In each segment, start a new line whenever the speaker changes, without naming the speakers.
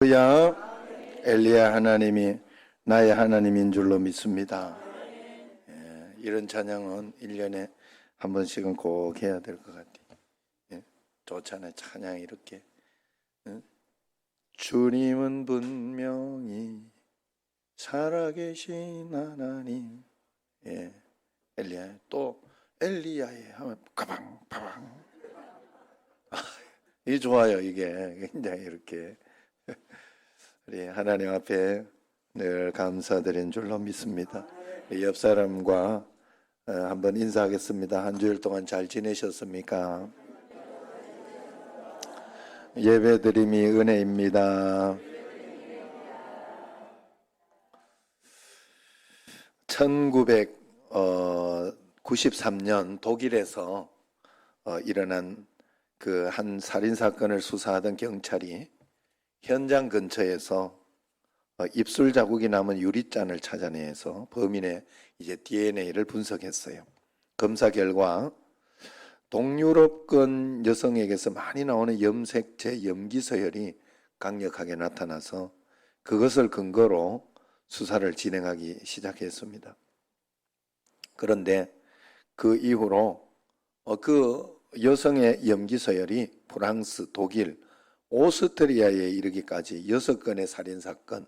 할렐루야. 엘리야 하나님이 나의 하나님인 줄로 믿습니다. 이런 찬양은 1년에 한 번씩은 꼭 해야 될 것 같아요. 좋잖아요. 찬양 이렇게. 주님은 분명히 살아계신 하나님. 엘리야. 또 엘리야에 하면 가방 가방. 이게 좋아요. 이게 굉장히 이렇게 우리 하나님 앞에 늘 감사드린 줄로 믿습니다. 옆 사람과 한번 인사하겠습니다. 한 주일 동안 잘 지내셨습니까? 예배드림이 은혜입니다. 1993년 독일에서 일어난 그 한 살인사건을 수사하던 경찰이 현장 근처에서 입술 자국이 남은 유리잔을 찾아내서 범인의 이제 DNA를 분석했어요. 검사 결과 동유럽권 여성에게서 많이 나오는 염색체 염기서열이 강력하게 나타나서 그것을 근거로 수사를 진행하기 시작했습니다. 그런데 그 이후로 그 여성의 염기서열이 프랑스, 독일, 오스트리아에 이르기까지 6건의 살인사건,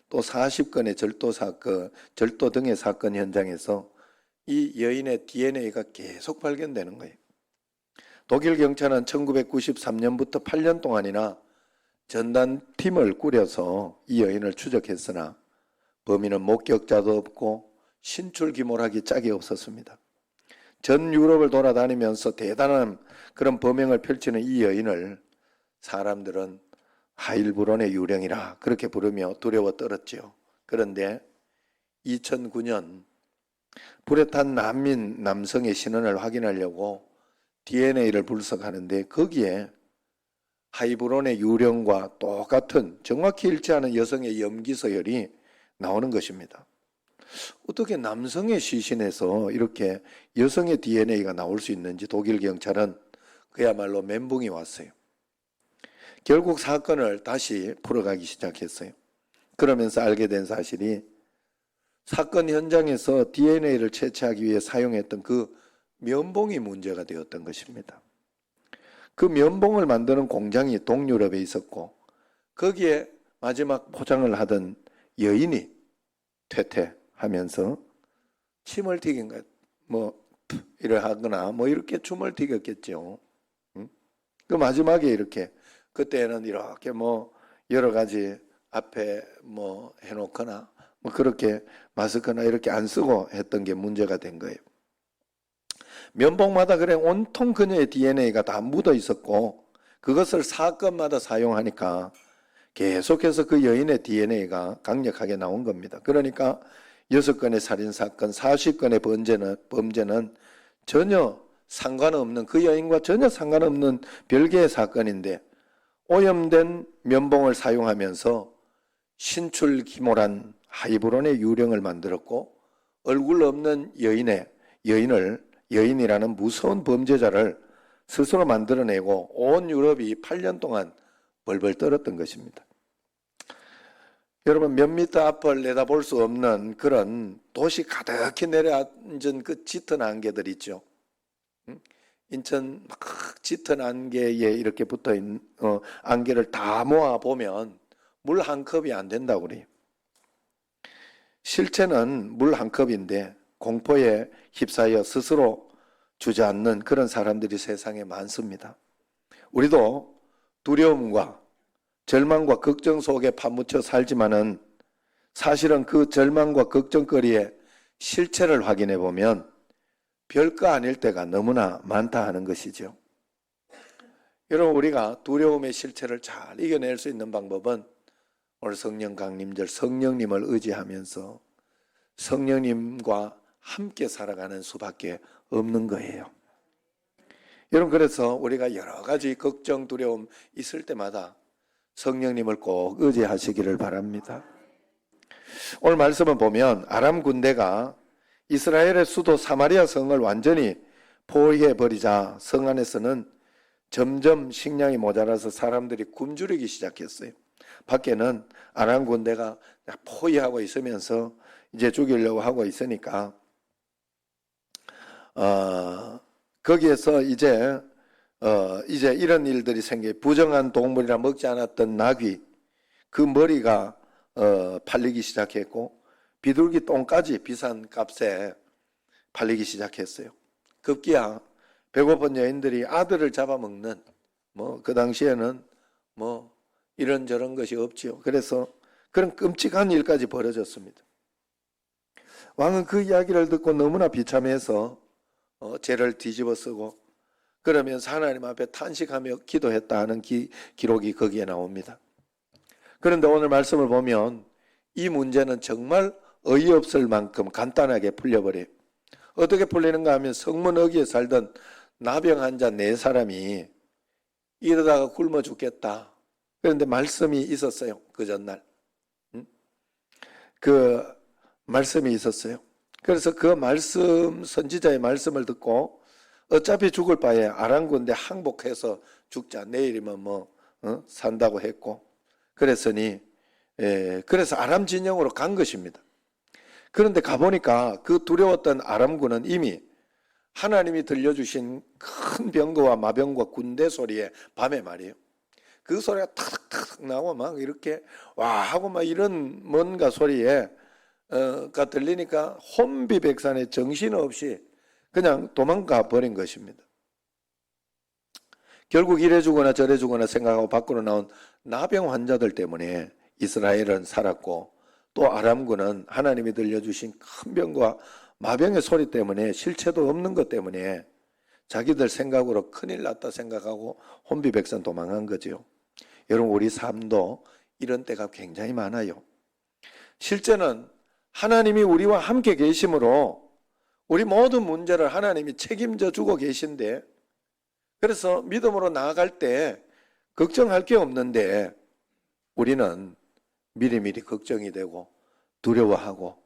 또 40건의 절도사건, 절도 등의 사건 현장에서 이 여인의 DNA가 계속 발견되는 거예요. 독일 경찰은 1993년부터 8년 동안이나 전단팀을 꾸려서 이 여인을 추적했으나 범인은 목격자도 없고 신출귀몰하기 짝이 없었습니다. 전 유럽을 돌아다니면서 대단한 그런 범행을 펼치는 이 여인을 사람들은 하일브론의 유령이라 그렇게 부르며 두려워 떨었죠. 그런데 2009년 불에 탄 난민 남성의 신원을 확인하려고 DNA를 분석하는데 거기에 하이브론의 유령과 똑같은 정확히 일치하는 여성의 염기서열이 나오는 것입니다. 어떻게 남성의 시신에서 이렇게 여성의 DNA가 나올 수 있는지 독일 경찰은 그야말로 멘붕이 왔어요. 결국 사건을 다시 풀어가기 시작했어요. 그러면서 알게 된 사실이 사건 현장에서 DNA를 채취하기 위해 사용했던 그 면봉이 문제가 되었던 것입니다. 그 면봉을 만드는 공장이 동유럽에 있었고 거기에 마지막 포장을 하던 여인이 퇴퇴하면서 침을 튀긴 것, 이를 하거나 이렇게 춤을 튀겼겠죠. 그 마지막에 이렇게 그때는 이렇게 여러 가지 앞에 해놓거나 그렇게 마스크나 이렇게 안 쓰고 했던 게 문제가 된 거예요. 면봉마다 그래 온통 그녀의 DNA가 다 묻어 있었고 그것을 사건마다 사용하니까 계속해서 그 여인의 DNA가 강력하게 나온 겁니다. 그러니까 6건의 살인사건, 40건의 범죄는 전혀 상관없는 그 여인과 전혀 상관없는 별개의 사건인데 오염된 면봉을 사용하면서 신출귀몰한 하이브론의 유령을 만들었고 얼굴 없는 여인이라는 무서운 범죄자를 스스로 만들어내고 온 유럽이 8년 동안 벌벌 떨었던 것입니다. 여러분 몇 미터 앞을 내다볼 수 없는 그런 도시 가득히 내려앉은 그 짙은 안개들 있죠. 인천 막 짙은 안개에 이렇게 붙어있는 안개를 다 모아보면 물 한 컵이 안 된다고 그래요. 실체는 물 한 컵인데 공포에 휩싸여 스스로 주저앉는 그런 사람들이 세상에 많습니다. 우리도 두려움과 절망과 걱정 속에 파묻혀 살지만은 사실은 그 절망과 걱정거리의 실체를 확인해 보면 별거 아닐 때가 너무나 많다 하는 것이죠. 여러분 우리가 두려움의 실체를 잘 이겨낼 수 있는 방법은 오늘 성령 강림절 성령님을 의지하면서 성령님과 함께 살아가는 수밖에 없는 거예요. 여러분 그래서 우리가 여러 가지 걱정 두려움 있을 때마다 성령님을 꼭 의지하시기를 바랍니다. 오늘 말씀을 보면 아람 군대가 이스라엘의 수도 사마리아 성을 완전히 포위해버리자 성 안에서는 점점 식량이 모자라서 사람들이 굶주리기 시작했어요. 밖에는 아람 군대가 포위하고 있으면서 이제 죽이려고 하고 있으니까 거기에서 이제 이런 일들이 생겨. 부정한 동물이라 먹지 않았던 나귀, 그 머리가 팔리기 시작했고, 비둘기 똥까지 비싼 값에 팔리기 시작했어요. 급기야 배고픈 여인들이 아들을 잡아먹는, 그 당시에는 이런저런 것이 없지요. 그래서 그런 끔찍한 일까지 벌어졌습니다. 왕은 그 이야기를 듣고 너무나 비참해서 죄를 뒤집어 쓰고 그러면서 하나님 앞에 탄식하며 기도했다 하는 기록이 거기에 나옵니다. 그런데 오늘 말씀을 보면 이 문제는 정말 어이없을 만큼 간단하게 풀려버려요. 어떻게 풀리는가 하면 성문어기에 살던 나병 환자 4사람이 이러다가 굶어 죽겠다. 그런데 말씀이 있었어요. 그 전날. 그 말씀이 있었어요. 그래서 그 말씀, 선지자의 말씀을 듣고 어차피 죽을 바에 아람 군대 항복해서 죽자. 내일이면 산다고 했고. 그랬으니 그래서 아람 진영으로 간 것입니다. 그런데 가보니까 그 두려웠던 아람군은 이미 하나님이 들려주신 큰 병거와 마병과 군대 소리에 밤에 말이에요. 그 소리가 탁탁탁 나고 막 이렇게 와 하고 막 이런 뭔가 소리에 가 들리니까 혼비백산에 정신없이 그냥 도망가 버린 것입니다. 결국 이래 주거나 저래 주거나 생각하고 밖으로 나온 나병 환자들 때문에 이스라엘은 살았고, 또 아람군은 하나님이 들려주신 큰 병과 마병의 소리 때문에 실체도 없는 것 때문에 자기들 생각으로 큰일 났다 생각하고 혼비백산 도망한 거죠. 여러분, 우리 삶도 이런 때가 굉장히 많아요. 실제는 하나님이 우리와 함께 계심으로 우리 모든 문제를 하나님이 책임져 주고 계신데, 그래서 믿음으로 나아갈 때 걱정할 게 없는데 우리는 미리미리 걱정이 되고 두려워하고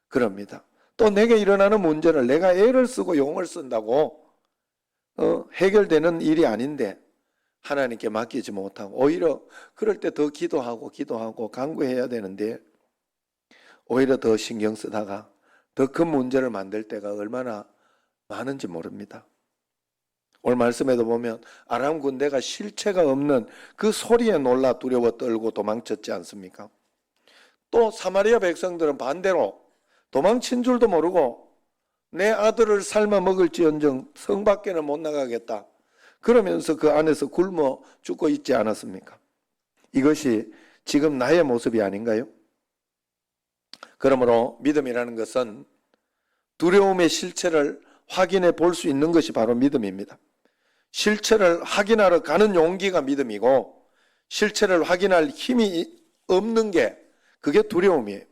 그럽니다. 또 내게 일어나는 문제를 내가 애를 쓰고 용을 쓴다고 해결되는 일이 아닌데 하나님께 맡기지 못하고, 오히려 그럴 때 더 기도하고 간구해야 되는데 오히려 더 신경 쓰다가 더 큰 문제를 만들 때가 얼마나 많은지 모릅니다. 오늘 말씀에도 보면 아람 군대가 실체가 없는 그 소리에 놀라 두려워 떨고 도망쳤지 않습니까? 또 사마리아 백성들은 반대로 도망친 줄도 모르고 내 아들을 삶아 먹을지언정 성 밖에는 못 나가겠다. 그러면서 그 안에서 굶어 죽고 있지 않았습니까? 이것이 지금 나의 모습이 아닌가요? 그러므로 믿음이라는 것은 두려움의 실체를 확인해 볼 수 있는 것이 바로 믿음입니다. 실체를 확인하러 가는 용기가 믿음이고, 실체를 확인할 힘이 없는 게 그게 두려움이에요.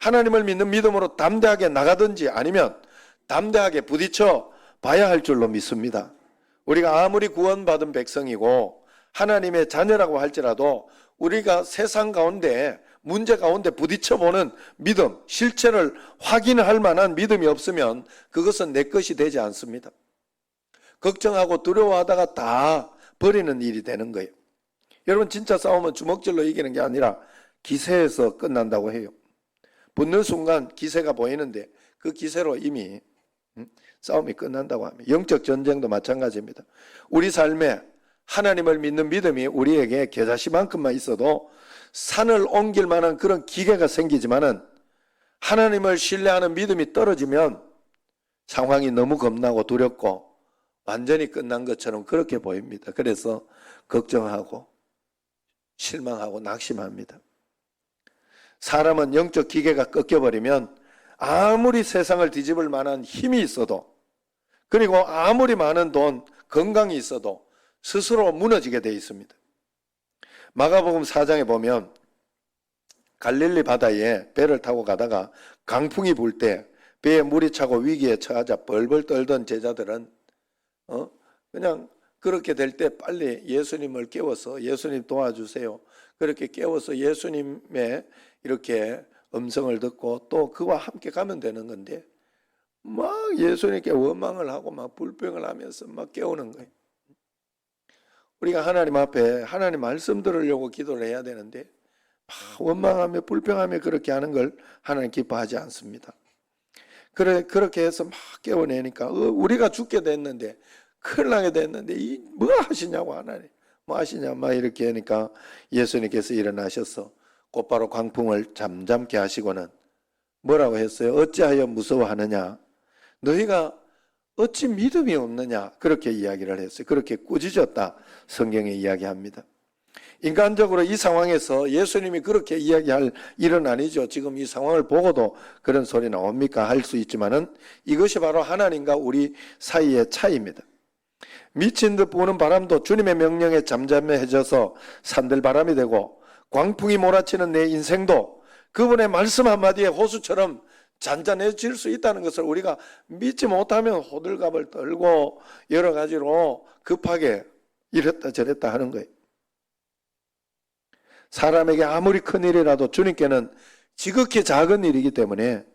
하나님을 믿는 믿음으로 담대하게 나가든지 아니면 담대하게 부딪혀 봐야 할 줄로 믿습니다. 우리가 아무리 구원받은 백성이고 하나님의 자녀라고 할지라도 우리가 세상 가운데 문제 가운데 부딪혀보는 믿음, 실체를 확인할 만한 믿음이 없으면 그것은 내 것이 되지 않습니다. 걱정하고 두려워하다가 다 버리는 일이 되는 거예요. 여러분, 진짜 싸움은 주먹질로 이기는 게 아니라 기세에서 끝난다고 해요. 붙는 순간 기세가 보이는데 그 기세로 이미 싸움이 끝난다고 합니다. 영적 전쟁도 마찬가지입니다. 우리 삶에 하나님을 믿는 믿음이 우리에게 겨자씨만큼만 있어도 산을 옮길 만한 그런 기계가 생기지만은 하나님을 신뢰하는 믿음이 떨어지면 상황이 너무 겁나고 두렵고 완전히 끝난 것처럼 그렇게 보입니다. 그래서 걱정하고 실망하고 낙심합니다. 사람은 영적 기계가 꺾여버리면 아무리 세상을 뒤집을 만한 힘이 있어도, 그리고 아무리 많은 돈, 건강이 있어도 스스로 무너지게 되어 있습니다. 마가복음 4장에 보면 갈릴리 바다에 배를 타고 가다가 강풍이 불 때 배에 물이 차고 위기에 처하자 벌벌 떨던 제자들은 그냥 그렇게 될 때 빨리 예수님을 깨워서 예수님 도와주세요. 그렇게 깨워서 예수님의 이렇게 음성을 듣고 또 그와 함께 가면 되는 건데 막 예수님께 원망을 하고 막 불평을 하면서 막 깨우는 거예요. 우리가 하나님 앞에 하나님 말씀 들으려고 기도를 해야 되는데 원망하며 불평하며 그렇게 하는 걸 하나님 기뻐하지 않습니다. 그렇게 해서 막 깨워내니까 우리가 죽게 됐는데, 큰일 나게 됐는데 뭐 하시냐고, 하나님 뭐 하시냐 막 이렇게 하니까 예수님께서 일어나셔서 곧바로 광풍을 잠잠케 하시고는 뭐라고 했어요? 어찌하여 무서워하느냐, 너희가 어찌 믿음이 없느냐, 그렇게 이야기를 했어요. 그렇게 꾸짖었다 성경에 이야기합니다. 인간적으로 이 상황에서 예수님이 그렇게 이야기할 일은 아니죠. 지금 이 상황을 보고도 그런 소리 나옵니까? 할 수 있지만은 이것이 바로 하나님과 우리 사이의 차이입니다. 미친 듯 부는 바람도 주님의 명령에 잠잠해져서 산들바람이 되고, 광풍이 몰아치는 내 인생도 그분의 말씀 한마디에 호수처럼 잔잔해질 수 있다는 것을 우리가 믿지 못하면 호들갑을 떨고 여러 가지로 급하게 이랬다 저랬다 하는 거예요. 사람에게 아무리 큰 일이라도 주님께는 지극히 작은 일이기 때문에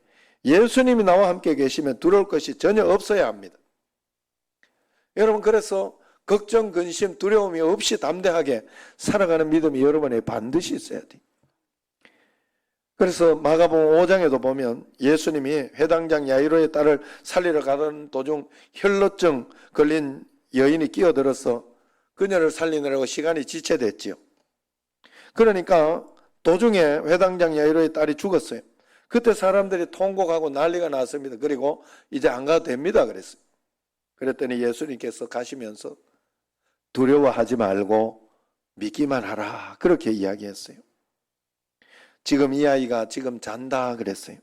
예수님이 나와 함께 계시면 두려울 것이 전혀 없어야 합니다. 여러분, 그래서 걱정, 근심, 두려움이 없이 담대하게 살아가는 믿음이 여러분에 반드시 있어야 돼요. 그래서 마가복음 5장에도 보면 예수님이 회당장 야이로의 딸을 살리러 가던 도중 혈루증 걸린 여인이 끼어들어서 그녀를 살리느라고 시간이 지체됐지요. 그러니까 도중에 회당장 야이로의 딸이 죽었어요. 그때 사람들이 통곡하고 난리가 났습니다. 그리고 이제 안 가도 됩니다 그랬어요. 그랬더니 예수님께서 가시면서 두려워하지 말고 믿기만 하라, 그렇게 이야기했어요. 지금 이 아이가 지금 잔다 그랬어요.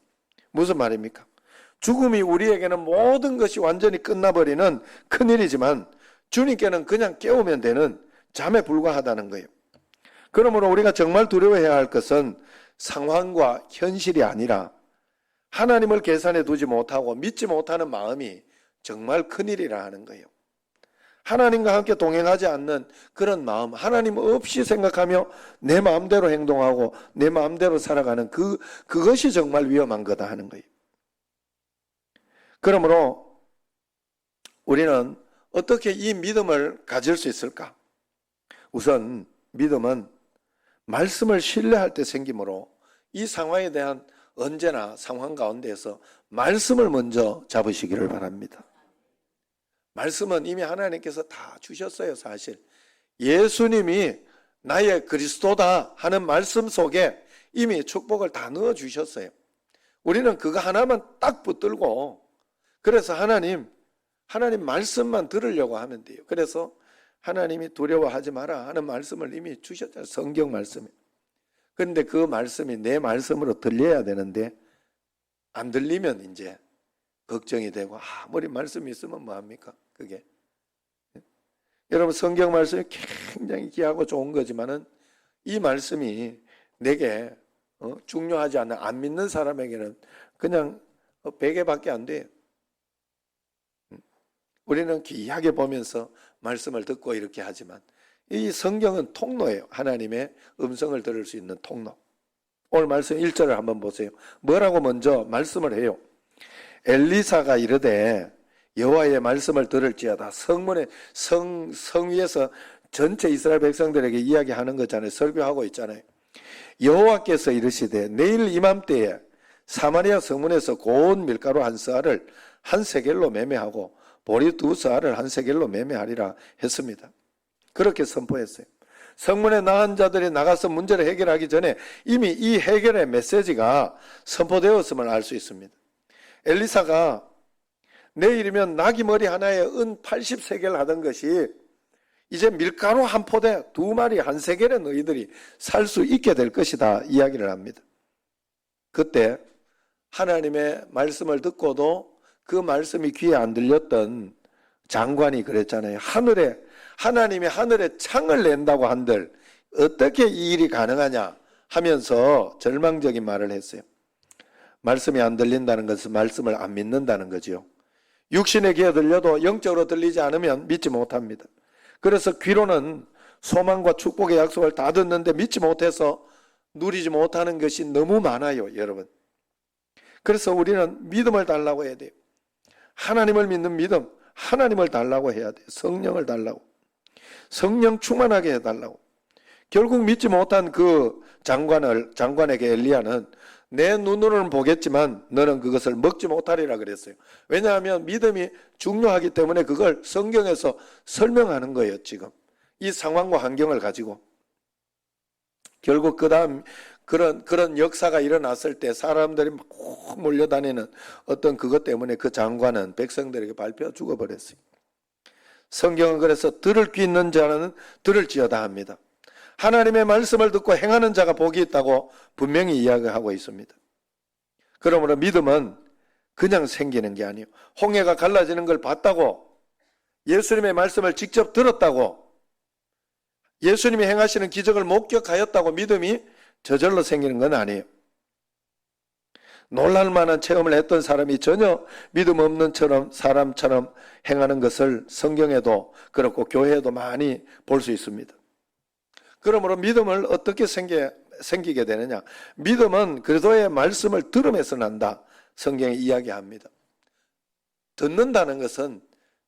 무슨 말입니까? 죽음이 우리에게는 모든 것이 완전히 끝나버리는 큰일이지만 주님께는 그냥 깨우면 되는 잠에 불과하다는 거예요. 그러므로 우리가 정말 두려워해야 할 것은 상황과 현실이 아니라 하나님을 계산해 두지 못하고 믿지 못하는 마음이 정말 큰일이라 하는 거예요. 하나님과 함께 동행하지 않는 그런 마음, 하나님 없이 생각하며 내 마음대로 행동하고 내 마음대로 살아가는 그것이 정말 위험한 거다 하는 거예요. 그러므로 우리는 어떻게 이 믿음을 가질 수 있을까? 우선 믿음은 말씀을 신뢰할 때 생기므로 이 상황에 대한 언제나 상황 가운데에서 말씀을 먼저 잡으시기를 바랍니다. 말씀은 이미 하나님께서 다 주셨어요. 사실 예수님이 나의 그리스도다 하는 말씀 속에 이미 축복을 다 넣어주셨어요. 우리는 그거 하나만 딱 붙들고, 그래서 하나님 말씀만 들으려고 하면 돼요. 그래서 하나님이 두려워하지 마라 하는 말씀을 이미 주셨잖아요. 성경 말씀이. 그런데 그 말씀이 내 말씀으로 들려야 되는데 안 들리면 이제 걱정이 되고, 아무리 말씀이 있으면 뭐합니까? 그게. 여러분, 성경 말씀이 굉장히 귀하고 좋은 거지만은 이 말씀이 내게 중요하지 않은 안 믿는 사람에게는 그냥 베개밖에 안 돼요. 우리는 귀하게 보면서 말씀을 듣고 이렇게 하지만 이 성경은 통로예요. 하나님의 음성을 들을 수 있는 통로. 오늘 말씀 1절을 한번 보세요. 뭐라고 먼저 말씀을 해요? 엘리사가 이르되 여호와의 말씀을 들을지어다. 성 위에서 전체 이스라엘 백성들에게 이야기하는 거잖아요. 설교하고 있잖아요. 여호와께서 이르시되 내일 이맘때에 사마리아 성문에서 고운 밀가루 한 서알을 한 세겔로 매매하고 보리 두 서알을 한 세겔로 매매하리라 했습니다. 그렇게 선포했어요. 성문에 나간 자들이 나가서 문제를 해결하기 전에 이미 이 해결의 메시지가 선포되었음을 알 수 있습니다. 엘리사가 내일이면 나귀 머리 하나에 은 80세겔 하던 것이 이제 밀가루 한 포대 2마리 한 세겔에 너희들이 살 수 있게 될 것이다 이야기를 합니다. 그때 하나님의 말씀을 듣고도 그 말씀이 귀에 안 들렸던 장관이 그랬잖아요. 하나님이 하늘에 창을 낸다고 한들 어떻게 이 일이 가능하냐 하면서 절망적인 말을 했어요. 말씀이 안 들린다는 것은 말씀을 안 믿는다는 거죠. 육신의 귀에 들려도 영적으로 들리지 않으면 믿지 못합니다. 그래서 귀로는 소망과 축복의 약속을 다 듣는데 믿지 못해서 누리지 못하는 것이 너무 많아요, 여러분. 그래서 우리는 믿음을 달라고 해야 돼요. 하나님을 믿는 믿음, 하나님을 달라고 해야 돼요. 성령을 달라고. 성령 충만하게 해달라고. 결국 믿지 못한 그 장관에게 엘리야는 내 눈으로는 보겠지만 너는 그것을 먹지 못하리라 그랬어요. 왜냐하면 믿음이 중요하기 때문에 그걸 성경에서 설명하는 거예요. 지금 이 상황과 환경을 가지고 결국 그 다음 그런 역사가 일어났을 때 사람들이 막 몰려다니는 어떤 그것 때문에 그 장관은 백성들에게 밟혀 죽어버렸어요. 성경은 그래서 들을 귀 있는 자는 들을지어다 합니다. 하나님의 말씀을 듣고 행하는 자가 복이 있다고 분명히 이야기하고 있습니다. 그러므로 믿음은 그냥 생기는 게 아니에요. 홍해가 갈라지는 걸 봤다고, 예수님의 말씀을 직접 들었다고, 예수님이 행하시는 기적을 목격하였다고 믿음이 저절로 생기는 건 아니에요. 놀랄 만한 체험을 했던 사람이 전혀 믿음 없는 사람처럼 행하는 것을 성경에도 그렇고 교회에도 많이 볼 수 있습니다. 그러므로 믿음을 어떻게 생기게 되느냐? 믿음은 그리스도의 말씀을 들음에서 난다. 성경이 이야기합니다. 듣는다는 것은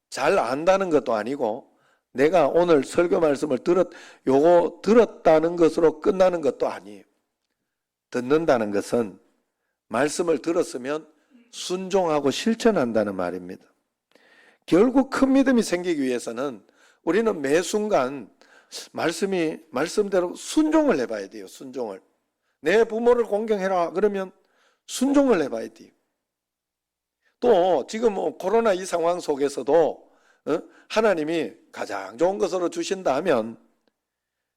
잘 안다는 것도 아니고 내가 오늘 설교 말씀을 들었다는 것으로 끝나는 것도 아니에요. 듣는다는 것은 말씀을 들었으면 순종하고 실천한다는 말입니다. 결국 큰 믿음이 생기기 위해서는 우리는 매 순간 말씀대로 순종을 해봐야 돼요. 순종을. 내 부모를 공경해라 그러면 순종을 해봐야 돼요. 또 지금 코로나 이 상황 속에서도 하나님이 가장 좋은 것으로 주신다 하면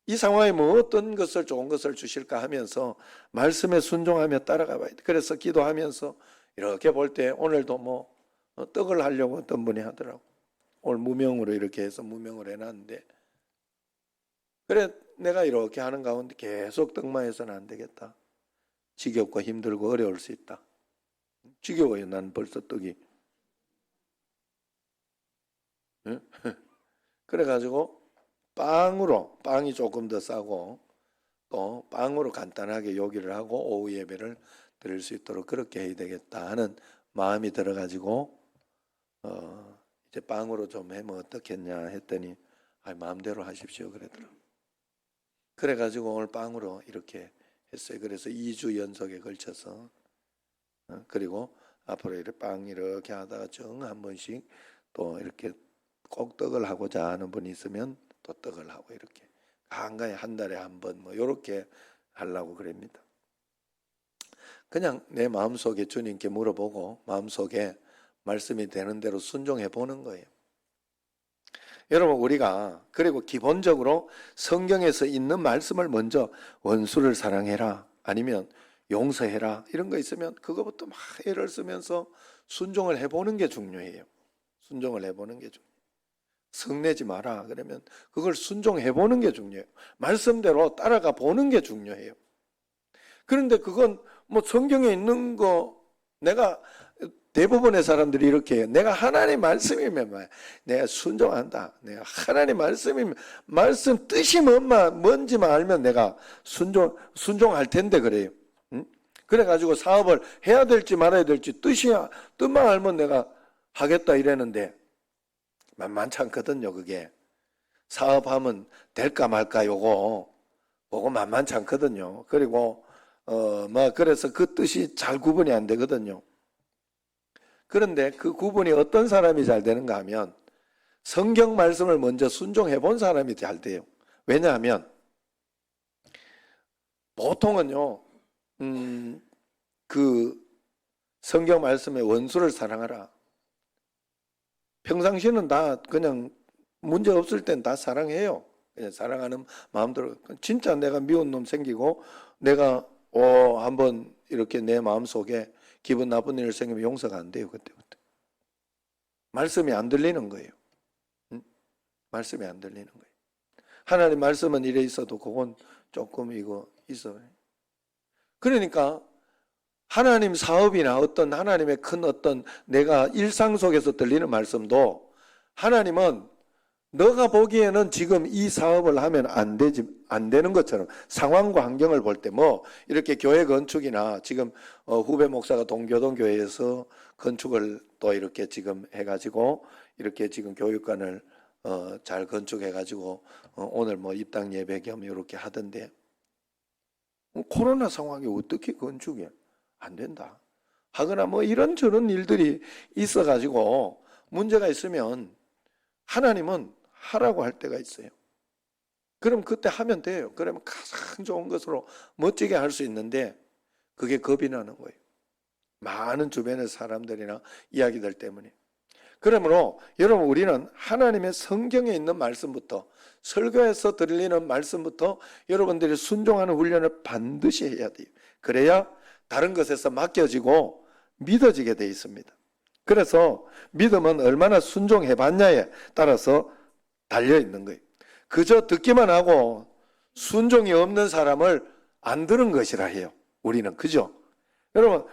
이 상황에 어떤 것을 좋은 것을 주실까 하면서 말씀에 순종하며 따라가 봐야 돼. 그래서 기도하면서 이렇게 볼 때 오늘도 떡을 하려고 어떤 분이 하더라고. 오늘 무명으로 이렇게 해서 무명을 해놨는데 그래 내가 이렇게 하는 가운데 계속 떡만 해서는 안 되겠다. 지겹고 힘들고 어려울 수 있다. 지겨워요. 난 벌써 떡이. 그래가지고 빵이 조금 더 싸고 또 빵으로 간단하게 요기를 하고 오후 예배를 드릴 수 있도록 그렇게 해야 되겠다 하는 마음이 들어가지고 이제 빵으로 좀 하면 어떻겠냐 했더니 마음대로 하십시오 그러더라고요. 그래가지고 오늘 빵으로 이렇게 했어요. 그래서 2주 연속에 걸쳐서 그리고 앞으로 이렇게 빵 이렇게 하다가 정 한 번씩 또 이렇게 꼭 떡을 하고자 하는 분이 있으면 또 떡을 하고 이렇게 한가에 한 달에 한 번 이렇게 하려고 그럽니다. 그냥 내 마음속에 주님께 물어보고 마음속에 말씀이 되는 대로 순종해 보는 거예요. 여러분 우리가 그리고 기본적으로 성경에서 있는 말씀을 먼저 원수를 사랑해라 아니면 용서해라 이런 거 있으면 그거부터 막 애를 쓰면서 순종을 해보는 게 중요해요. 순종을 해보는 게 중요해요. 성내지 마라 그러면 그걸 순종해보는 게 중요해요. 말씀대로 따라가 보는 게 중요해요. 그런데 그건 성경에 있는 거 내가 대부분의 사람들이 이렇게 내가 하나님 말씀이면 내가 순종한다. 내가 하나님 말씀이면 말씀 뜻이 뭔지만 알면 내가 순종할 텐데 그래요. 그래가지고 사업을 해야 될지 말아야 될지 뜻만 알면 내가 하겠다 이랬는데 만만치 않거든요. 그게 사업하면 될까 말까 요거 만만치 않거든요. 그리고 그래서 그 뜻이 잘 구분이 안 되거든요. 그런데 그 구분이 어떤 사람이 잘 되는가 하면 성경 말씀을 먼저 순종해 본 사람이 잘 돼요. 왜냐하면 보통은요 그 성경 말씀에 원수를 사랑하라. 평상시는 다 그냥 문제 없을 땐 다 사랑해요. 그냥 사랑하는 마음대로. 진짜 내가 미운 놈 생기고 내가 한번 이렇게 내 마음속에 기분 나쁜 일 생기면 용서가 안 돼요. 그때부터. 말씀이 안 들리는 거예요. 말씀이 안 들리는 거예요. 하나님 말씀은 이래 있어도 그건 조금 이거 있어요. 그러니까 하나님 사업이나 어떤 하나님의 큰 어떤 내가 일상 속에서 들리는 말씀도 하나님은 너가 보기에는 지금 이 사업을 하면 안 되는 것처럼 상황과 환경을 볼 때 이렇게 교회 건축이나 지금 후배 목사가 동교동 교회에서 건축을 또 이렇게 지금 해가지고 이렇게 지금 교육관을 잘 건축해가지고 오늘 입당 예배 겸 이렇게 하던데 코로나 상황에 어떻게 건축해? 안 된다. 하거나 뭐 이런저런 일들이 있어가지고 문제가 있으면 하나님은 하라고 할 때가 있어요. 그럼 그때 하면 돼요. 그러면 가장 좋은 것으로 멋지게 할 수 있는데 그게 겁이 나는 거예요. 많은 주변의 사람들이나 이야기들 때문에. 그러므로 여러분 우리는 하나님의 성경에 있는 말씀부터 설교에서 들리는 말씀부터 여러분들이 순종하는 훈련을 반드시 해야 돼요. 그래야 다른 것에서 맡겨지고 믿어지게 돼 있습니다. 그래서 믿음은 얼마나 순종해 봤냐에 따라서 달려 있는 거예요. 그저 듣기만 하고 순종이 없는 사람을 안 들은 것이라 해요. 우리는 그죠? 여러분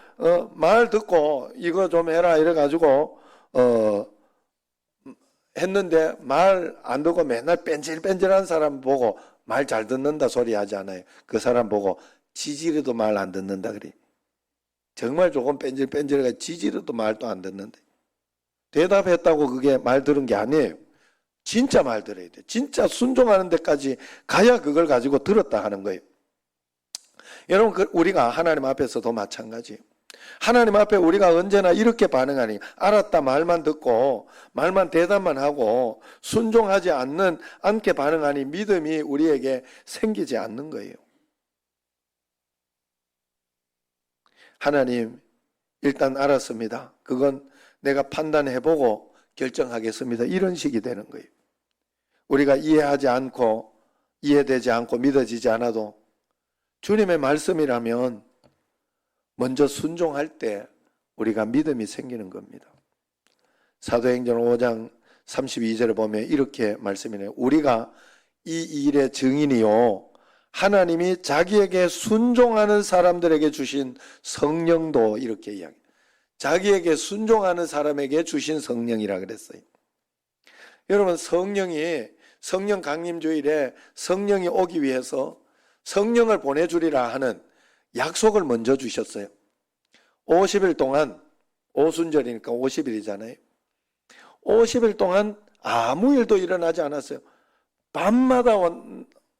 말 듣고 이거 좀 해라 이래 가지고 했는데 말 안 듣고 맨날 뺀질뺀질한 사람 보고 말 잘 듣는다 소리 하지 않아요. 그 사람 보고 지지리도 말 안 듣는다 그래. 정말 조금 뺀질뺀질해 지지리도 말도 안 듣는데 대답했다고 그게 말 들은 게 아니에요. 진짜 말 들어야 돼. 진짜 순종하는 데까지 가야 그걸 가지고 들었다 하는 거예요. 여러분 우리가 하나님 앞에서도 마찬가지예요. 하나님 앞에 우리가 언제나 이렇게 반응하니 알았다 말만 듣고 말만 대답만 하고 순종하지 않게 반응하니 믿음이 우리에게 생기지 않는 거예요. 하나님 일단 알았습니다. 그건 내가 판단해보고 결정하겠습니다. 이런 식이 되는 거예요. 우리가 이해되지 않고 믿어지지 않아도 주님의 말씀이라면 먼저 순종할 때 우리가 믿음이 생기는 겁니다. 사도행전 5장 32절을 보면 이렇게 말씀이네요. 우리가 이 일의 증인이요 하나님이 자기에게 순종하는 사람들에게 주신 성령도 이렇게 이야기해요. 자기에게 순종하는 사람에게 주신 성령이라 그랬어요. 여러분 성령 강림주일에 성령이 오기 위해서 성령을 보내주리라 하는 약속을 먼저 주셨어요. 50일 동안 오순절이니까 50일이잖아요. 50일 동안 아무 일도 일어나지 않았어요. 밤마다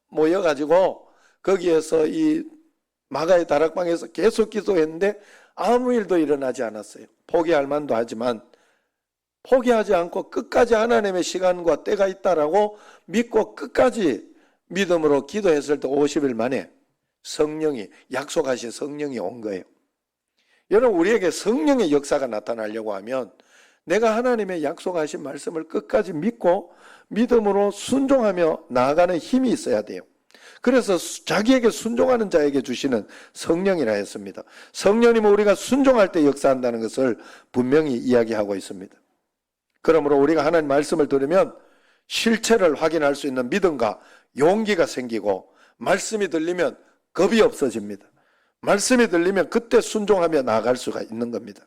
모여가지고 거기에서 이 마가의 다락방에서 계속 기도했는데 아무 일도 일어나지 않았어요. 포기할 만도 하지만 포기하지 않고 끝까지 하나님의 시간과 때가 있다라고 믿고 끝까지 믿음으로 기도했을 때 50일 만에 성령이 약속하신 성령이 온 거예요. 여러분 우리에게 성령의 역사가 나타나려고 하면 내가 하나님의 약속하신 말씀을 끝까지 믿고 믿음으로 순종하며 나아가는 힘이 있어야 돼요. 그래서 자기에게 순종하는 자에게 주시는 성령이라 했습니다. 성령님은 우리가 순종할 때 역사한다는 것을 분명히 이야기하고 있습니다. 그러므로 우리가 하나님 말씀을 들으면 실체를 확인할 수 있는 믿음과 용기가 생기고 말씀이 들리면 겁이 없어집니다. 말씀이 들리면 그때 순종하며 나아갈 수가 있는 겁니다.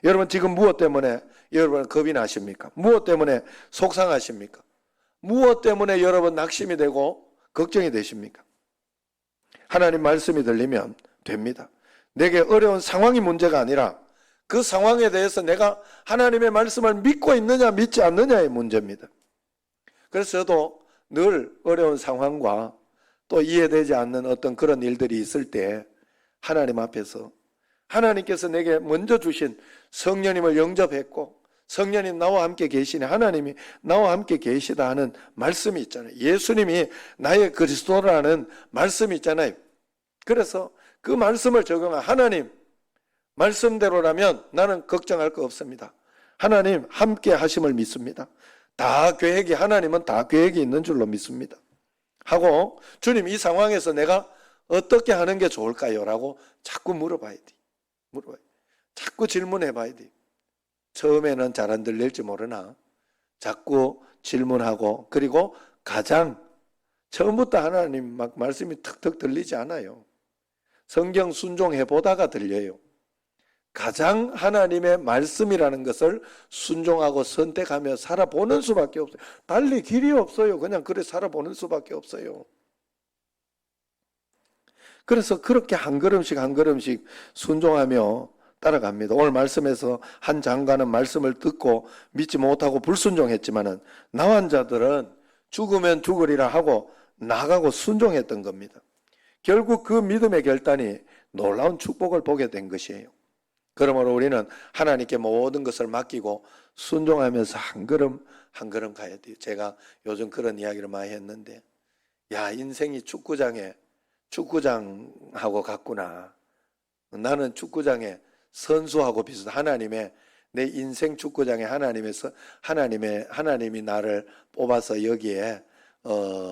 여러분 지금 무엇 때문에 여러분 겁이 나십니까? 무엇 때문에 속상하십니까? 무엇 때문에 여러분 낙심이 되고 걱정이 되십니까? 하나님 말씀이 들리면 됩니다. 내게 어려운 상황이 문제가 아니라 그 상황에 대해서 내가 하나님의 말씀을 믿고 있느냐 믿지 않느냐의 문제입니다. 그래서 저도 늘 어려운 상황과 또 이해되지 않는 어떤 그런 일들이 있을 때 하나님 앞에서 하나님께서 내게 먼저 주신 성령님을 영접했고 성령님 나와 함께 계시네 하나님이 나와 함께 계시다 하는 말씀이 있잖아요. 예수님이 나의 그리스도라는 말씀이 있잖아요. 그래서 그 말씀을 적용한 하나님 말씀대로라면 나는 걱정할 거 없습니다. 하나님 함께 하심을 믿습니다. 하나님은 다 계획이 있는 줄로 믿습니다. 하고 주님 이 상황에서 내가 어떻게 하는 게 좋을까요? 라고 자꾸 물어봐야 돼. 자꾸 질문해 봐야 돼. 처음에는 잘 안 들릴지 모르나 자꾸 질문하고 그리고 가장 처음부터 하나님 막 말씀이 턱턱 들리지 않아요. 성경 순종해 보다가 들려요. 가장 하나님의 말씀이라는 것을 순종하고 선택하며 살아보는 수밖에 없어요. 달리 길이 없어요. 그냥 그래 살아보는 수밖에 없어요. 그래서 그렇게 한 걸음씩 한 걸음씩 순종하며 따라갑니다. 오늘 말씀에서 한 장관은 말씀을 듣고 믿지 못하고 불순종했지만은 나환 자들은 죽으면 죽으리라 하고 나가고 순종했던 겁니다. 결국 그 믿음의 결단이 놀라운 축복을 보게 된 것이에요. 그러므로 우리는 하나님께 모든 것을 맡기고 순종하면서 한 걸음 한 걸음 가야 돼요. 제가 요즘 그런 이야기를 많이 했는데, 야, 인생이 축구장하고 같구나. 나는 축구장의 선수하고 비슷해. 하나님의 내 인생 축구장에 하나님이 나를 뽑아서 여기에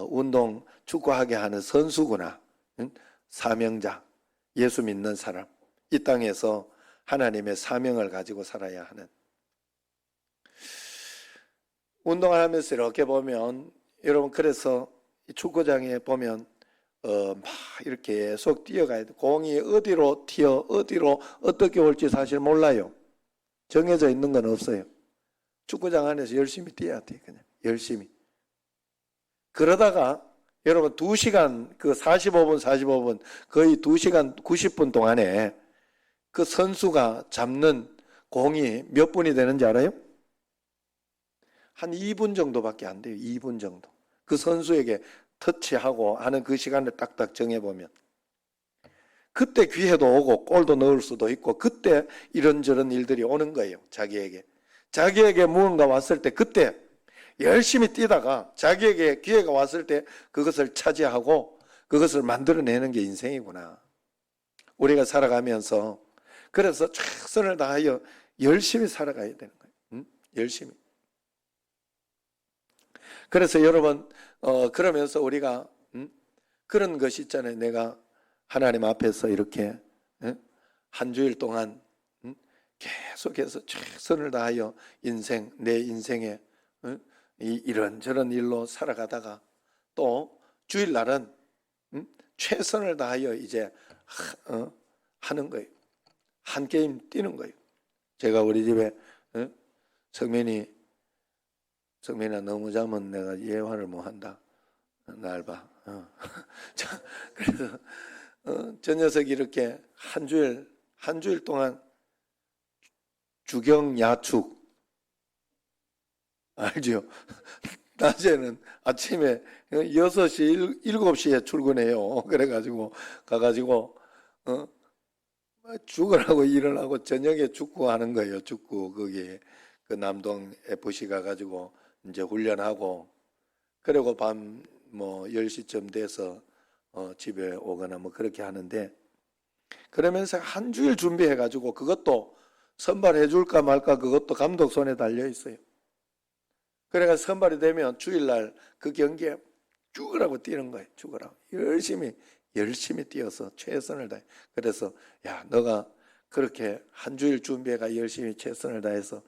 운동 축구하게 하는 선수구나. 응? 사명자, 예수 믿는 사람, 이 땅에서 하나님의 사명을 가지고 살아야 하는. 운동을 하면서 이렇게 보면, 여러분, 그래서 축구장에 보면 막 이렇게 계속 뛰어가야 돼. 공이 어디로 어디로 어떻게 올지 사실 몰라요. 정해져 있는 건 없어요. 축구장 안에서 열심히 뛰어야 돼. 그냥 열심히. 그러다가 여러분 2시간, 그 45분 거의 2시간 90분 동안에 그 선수가 잡는 공이 몇 분이 되는지 알아요? 한 2분 정도밖에 안 돼요. 2분 정도. 그 선수에게 터치하고 하는 그 시간을 딱딱 정해보면, 그때 기회도 오고 골도 넣을 수도 있고, 그때 이런저런 일들이 오는 거예요. 자기에게 무언가 왔을 때, 그때 열심히 뛰다가 자기에게 기회가 왔을 때 그것을 차지하고 그것을 만들어내는 게 인생이구나. 우리가 살아가면서 그래서 최선을 다하여 열심히 살아가야 되는 거예요. 열심히. 그래서 여러분, 그러면서 우리가 그런 것이 있잖아요. 내가 하나님 앞에서 이렇게 한 주일 동안 계속해서 최선을 다하여 내 인생에 이런저런 일로 살아가다가 또 주일날은 최선을 다하여 이제 하는 거예요. 한 게임 뛰는 거예요. 제가 우리 집에 성민아 너무 자면 내가 예화를 못 한다. 날 봐. 자, 그래서 저 녀석이 이렇게 한 주일 동안 주경 야축 알죠? 낮에는 아침에 6시, 7시에 출근해요. 그래가지고 가가지고 죽으라고 일을 하고 저녁에 축구 하는 거예요. 축구 거기 그 남동 FC 가가지고 이제 훈련하고, 그리고 밤 뭐 10시쯤 돼서 집에 오거나 뭐 그렇게 하는데, 그러면서 한 주일 준비해가지고 그것도 선발해 줄까 말까 그것도 감독 손에 달려 있어요. 그래가 선발이 되면 주일날 그 경기에 죽으라고 뛰는 거예요. 죽으라고 열심히 뛰어서 최선을 다해. 그래서 야, 너가 그렇게 한 주일 준비해가 열심히 최선을 다해서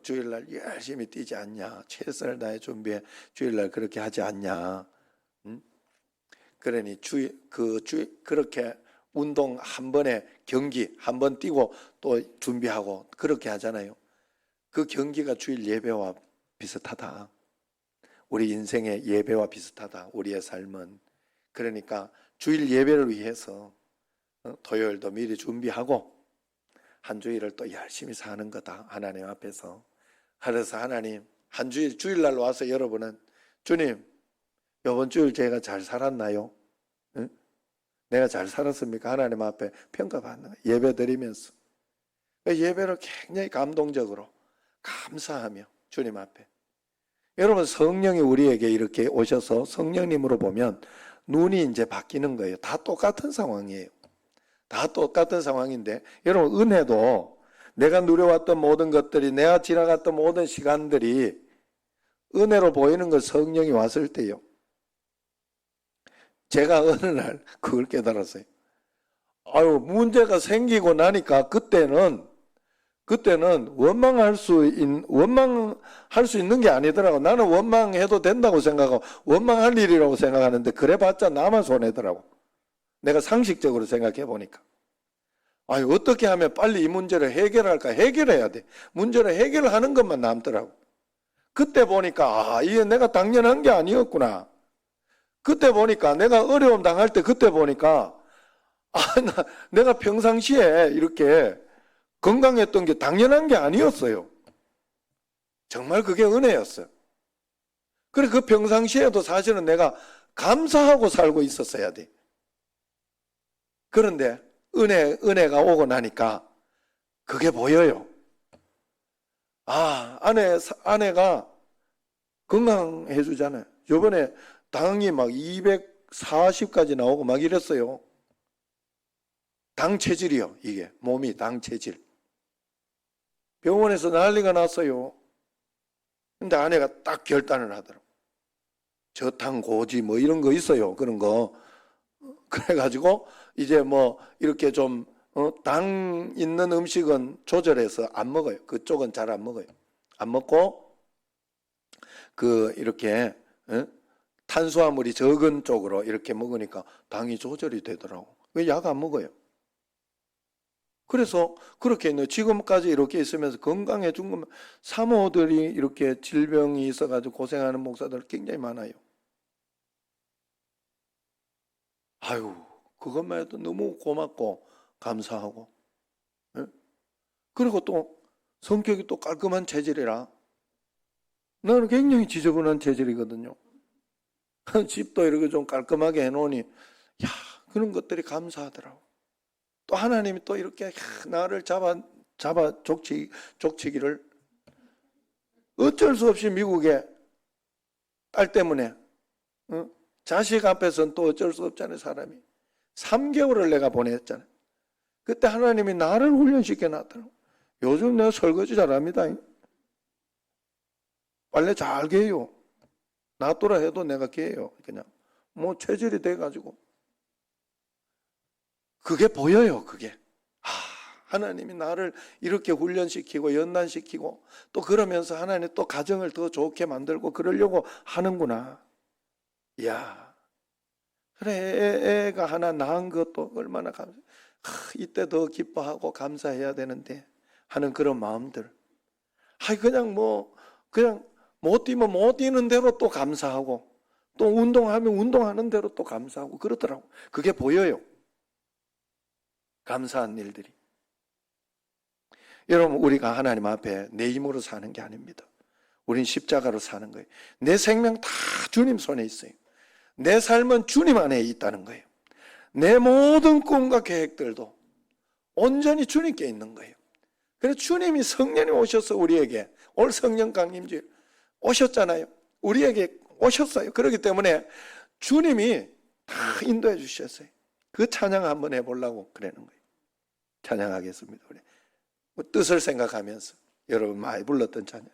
주일날 열심히 뛰지 않냐? 최선을 다해 준비해 주일날 그렇게 하지 않냐? 그러니 그렇게 운동 한 번에 경기 한 번 뛰고 또 준비하고 그렇게 하잖아요. 그 경기가 주일 예배와 비슷하다. 우리 인생의 예배와 비슷하다. 우리의 삶은. 그러니까 주일 예배를 위해서 토요일도 미리 준비하고 한 주일을 또 열심히 사는 거다. 하나님 앞에서. 그래서 하나님, 한 주일날 와서 여러분은 주님, 이번 주일 제가 잘 살았나요? 응? 내가 잘 살았습니까? 하나님 앞에 평가받는 거예요. 예배 드리면서. 예배를 굉장히 감동적으로 감사하며 주님 앞에. 여러분, 성령이 우리에게 이렇게 오셔서 성령님으로 보면 눈이 이제 바뀌는 거예요. 다 똑같은 상황이에요. 다 똑같은 상황인데, 여러분, 은혜도 내가 누려왔던 모든 것들이, 내가 지나갔던 모든 시간들이 은혜로 보이는 건 성령이 왔을 때요. 제가 어느 날 그걸 깨달았어요. 문제가 생기고 나니까 그때는 원망할 수 있는 게 아니더라고. 나는 원망해도 된다고 생각하고 원망할 일이라고 생각하는데, 그래봤자 나만 손해더라고. 내가 상식적으로 생각해 보니까. 어떻게 하면 빨리 이 문제를 해결할까? 해결해야 돼. 문제를 해결하는 것만 남더라고. 그때 보니까 이게 내가 당연한 게 아니었구나. 그때 보니까 내가 어려움 당할 때 그때 보니까 내가 평상시에 이렇게 건강했던 게 당연한 게 아니었어요. 정말 그게 은혜였어요. 그래, 그 평상시에도 사실은 내가 감사하고 살고 있었어야 돼. 그런데 은혜가 오고 나니까 그게 보여요. 아, 아내가 건강해 주잖아요. 요번에 당이 막 240까지 나오고 막 이랬어요. 당 체질이요, 이게. 몸이 당 체질. 병원에서 난리가 났어요. 근데 아내가 딱 결단을 하더라고. 저탄고지 뭐 이런 거 있어요. 그런 거. 그래가지고 이제 뭐 이렇게 좀 당 있는 음식은 조절해서 안 먹어요. 그쪽은 잘 안 먹어요. 안 먹고 이렇게 탄수화물이 적은 쪽으로 이렇게 먹으니까 당이 조절이 되더라고. 왜 약 안 먹어요? 그래서 그렇게 있는 지금까지 이렇게 있으면서 건강해진 거면 사모들이 이렇게 질병이 있어가지고 고생하는 목사들 굉장히 많아요. 아유, 그것만 해도 너무 고맙고 감사하고. 그리고 또 성격이 또 깔끔한 체질이라 나는 굉장히 지저분한 체질이거든요. 집도 이렇게 좀 깔끔하게 해놓으니 야, 그런 것들이 감사하더라고. 또 하나님이 또 이렇게 나를 잡아 족치기를 어쩔 수 없이 미국에 딸 때문에 자식 앞에서는 또 어쩔 수 없잖아요. 사람이 3개월을 내가 보냈잖아요. 그때 하나님이 나를 훈련시켜 놨더라고. 요즘 내가 설거지 잘합니다. 빨래 잘 개요. 놔두라 해도 내가 개요. 그냥 뭐 체질이 돼가지고 그게 보여요. 그게 하나님이 나를 이렇게 훈련시키고 연단시키고 또 그러면서 하나님 또 가정을 더 좋게 만들고 그러려고 하는구나. 이야, 그래 애가 하나 낳은 것도 얼마나 이때 더 기뻐하고 감사해야 되는데 하는 그런 마음들. 그냥 못 뛰면 못 뛰는 대로 또 감사하고 또 운동하면 운동하는 대로 또 감사하고 그러더라고. 그게 보여요. 감사한 일들이. 여러분, 우리가 하나님 앞에 내 힘으로 사는 게 아닙니다. 우린 십자가로 사는 거예요. 내 생명 다 주님 손에 있어요. 내 삶은 주님 안에 있다는 거예요. 내 모든 꿈과 계획들도 온전히 주님께 있는 거예요. 그래서 주님이 성령이 오셔서 우리에게 오늘 성령 강림주일 오셨잖아요. 우리에게 오셨어요. 그렇기 때문에 주님이 다 인도해 주셨어요. 그 찬양 한번 해보려고 그러는 거예요. 찬양하겠습니다. 우리 뜻을 생각하면서 여러분 많이 불렀던 찬양.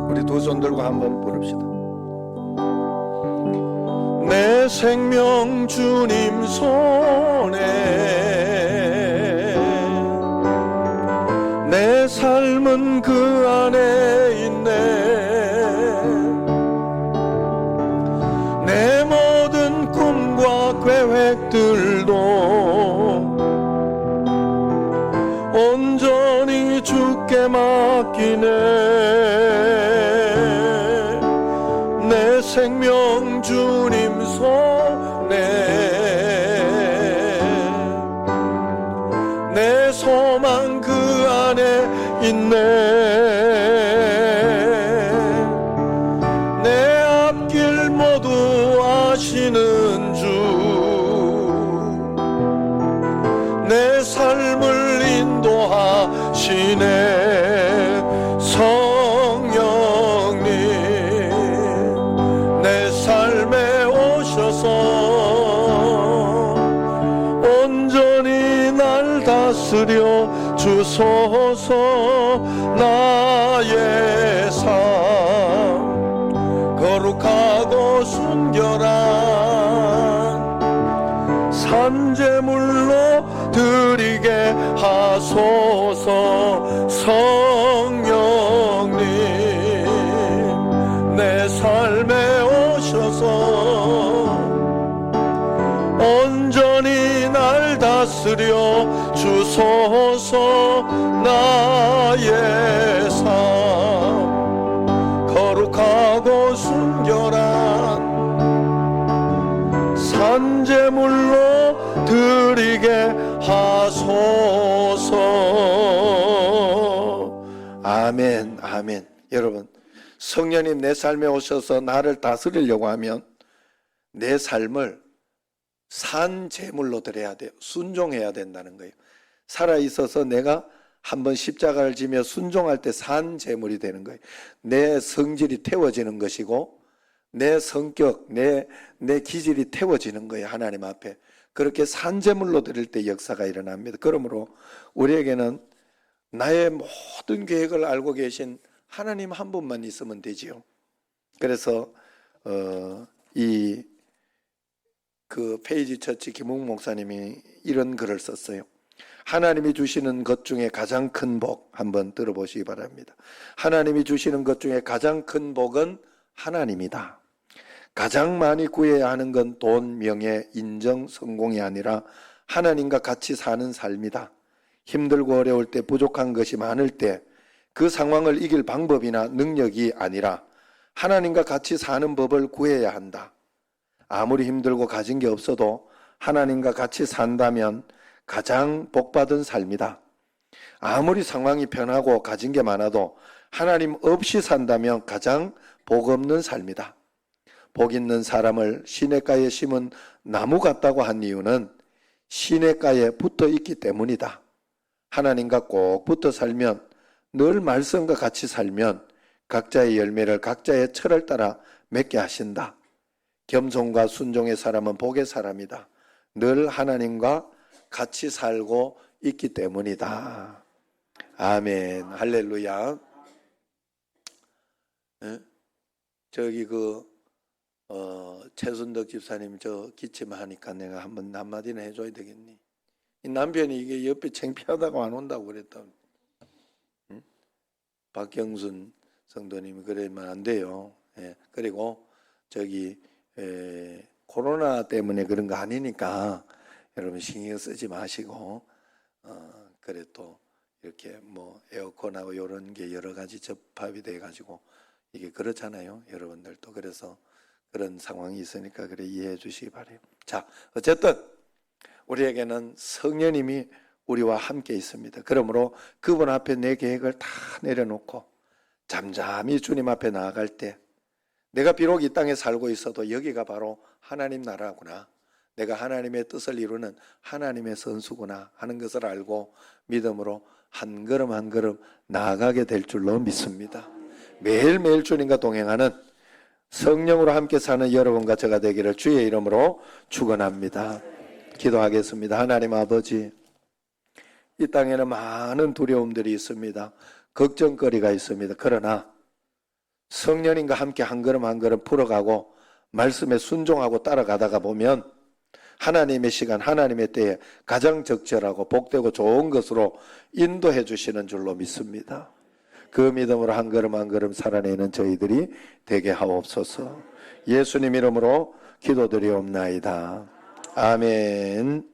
우리 두 손 들고 한번 부릅시다. 내 생명 주님 손에 내 삶은 그 안에 있네. 내 모든 꿈과 계획들도 온전히 주께 맡기네. 내 생명 주님 손에 내 소망 그 안에 있네. 내 앞길 모두 아시는 주 내 삶을 인도하시네. 성령님 내 삶에 오셔서 온전히 날 다스려 주소서. 나의 삶 거룩하고 순결한 산제물로 드리게 하소서. 성령님 내 삶에 오셔서 온전히 날 다스려 주소서. 나의 삶 거룩하고 순결한 산제물로 드리게 하소서. 아멘, 아멘. 여러분, 성령님 내 삶에 오셔서 나를 다스리려고 하면 내 삶을 산 제물로 드려야 돼요. 순종해야 된다는 거예요. 살아있어서 내가 한번 십자가를 지며 순종할 때 산 제물이 되는 거예요. 내 성질이 태워지는 것이고 내 성격, 내 기질이 태워지는 거예요. 하나님 앞에. 그렇게 산 제물로 드릴 때 역사가 일어납니다. 그러므로 우리에게는 나의 모든 계획을 알고 계신 하나님 한 분만 있으면 되지요. 그래서 그 페이지 처치 김웅 목사님이 이런 글을 썼어요. 하나님이 주시는 것 중에 가장 큰 복 한번 들어보시기 바랍니다. 하나님이 주시는 것 중에 가장 큰 복은 하나님이다. 가장 많이 구해야 하는 건 돈, 명예, 인정, 성공이 아니라 하나님과 같이 사는 삶이다. 힘들고 어려울 때, 부족한 것이 많을 때 그 상황을 이길 방법이나 능력이 아니라 하나님과 같이 사는 법을 구해야 한다. 아무리 힘들고 가진 게 없어도 하나님과 같이 산다면 가장 복받은 삶이다. 아무리 상황이 편하고 가진 게 많아도 하나님 없이 산다면 가장 복 없는 삶이다. 복 있는 사람을 시냇가에 심은 나무 같다고 한 이유는 시냇가에 붙어 있기 때문이다. 하나님과 꼭 붙어 살면, 늘 말씀과 같이 살면 각자의 열매를 각자의 철을 따라 맺게 하신다. 겸손과 순종의 사람은 복의 사람이다. 늘 하나님과 같이 살고 있기 때문이다. 아멘. 할렐루야. 저기 최순덕 집사님 저 기침하니까 내가 한마디는 해줘야 되겠니? 이 남편이 이게 옆에 창피하다고 안 온다고 그랬다. 응? 박경순 성도님이 그러면 안 돼요. 예. 그리고 코로나 때문에 그런 거 아니니까 여러분 신경 쓰지 마시고 그래 또 이렇게 에어컨하고 이런 게 여러 가지 접합이 돼 가지고 이게 그렇잖아요. 여러분들도. 그래서 그런 상황이 있으니까 그래 이해해 주시기 바래요. 자, 어쨌든 우리에게는 성령님이 우리와 함께 있습니다. 그러므로 그분 앞에 내 계획을 다 내려놓고 잠잠히 주님 앞에 나아갈 때 내가 비록 이 땅에 살고 있어도 여기가 바로 하나님 나라구나, 내가 하나님의 뜻을 이루는 하나님의 선수구나 하는 것을 알고 믿음으로 한 걸음 한 걸음 나아가게 될 줄로 믿습니다. 매일매일 주님과 동행하는 성령으로 함께 사는 여러분과 제가 되기를 주의 이름으로 축원합니다. 기도하겠습니다. 하나님 아버지, 이 땅에는 많은 두려움들이 있습니다. 걱정거리가 있습니다. 그러나 성령님과 함께 한 걸음 한 걸음 풀어가고 말씀에 순종하고 따라가다가 보면 하나님의 시간, 하나님의 때에 가장 적절하고 복되고 좋은 것으로 인도해 주시는 줄로 믿습니다. 그 믿음으로 한 걸음 한 걸음 살아내는 저희들이 되게 하옵소서. 예수님 이름으로 기도드리옵나이다. 아멘.